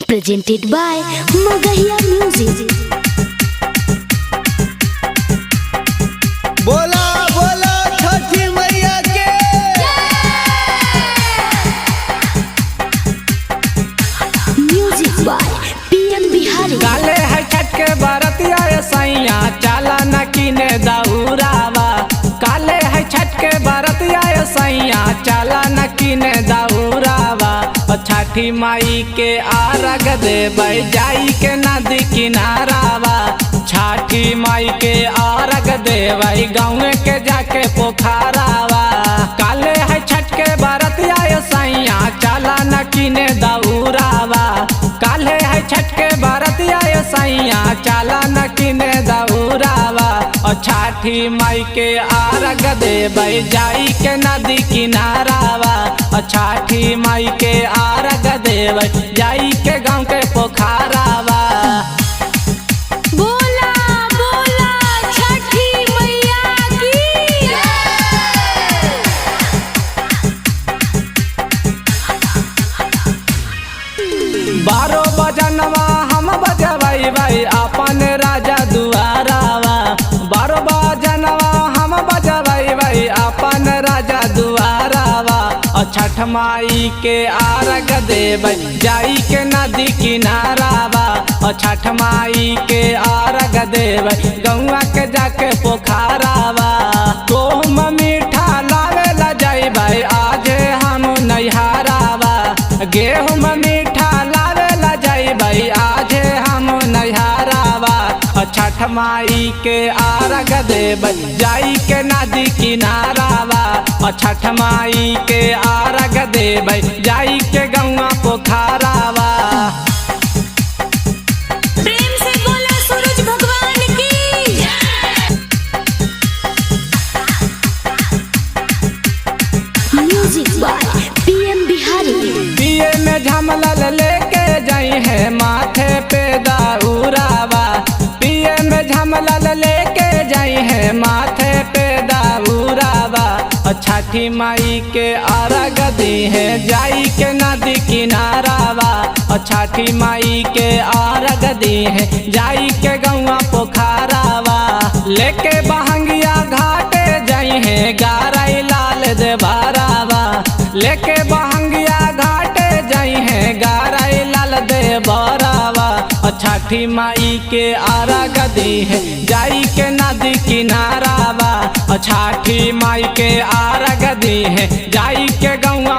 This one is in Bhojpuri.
presented by Magahiya Music. बोला बोला छठी मैया के Music by PM Bihari. काले है छठ के बरतिया सैया चाला न किने दौरावा। काले है छठ के बरतिया सैया चाला न किने दौरावा। छठी माई के आरग देबै जाई के नदी किनारावा। छठी माई के आरग देबै गाँव के जाके पोखरावा। काले है छठ के बरतिया सैया चाला न किने दौरावा। काले है छठ के बरतिया सैया चाला न किने दौरावा। और छठी माई के आरग देबै जाई के नदी किनारावा। और छठी माई के आरग देबै जाई के गाँव के पोखरावा। बोला बोला छठी मैया की। 12 बजनवा हम बजबै भाई अपन राजा दुआरावा। 12 बजनवा हम बजबै भाई अपन राजा दुआरावा। और छठ माई के आरग देबै जाई के नदी किनारावा। और छठ माई के आरग देबै गौवा के जाके पोखरावा। तोहम मीठा लावे ला जाई भाई आज हम नैहरावा। गेहूँ मीठा लावे ला जाई भाई आज हम नैहरावा। और छठ माई के आरग देबै जाई के नदी किनारावा। और छठ माई के आरग देबै जाई के गौवा पोखरावा। प्रेम से बोला सूरज भगवान की। Music by PM Bihari. पिए में झमलल लेके जाई है माथे पे दाऊरावा। पिए में झमलल लेके जाई है माथे पे दाऊरावा। और छठी माई के आरग दी है जाई के नदी किनारावा। और छठी माई के आरग दी है जाई के गौवा पोखरावा। लेके बहंगिया घाटे जाई है गारई लाल देवारावा। लेके बहंगिया घाटे जाई है गारई लाल देवारावा। और छठी माई के आरग दी है जाई के नदी किनारावा। और छठी माई के आरग दी है जाई के गौवा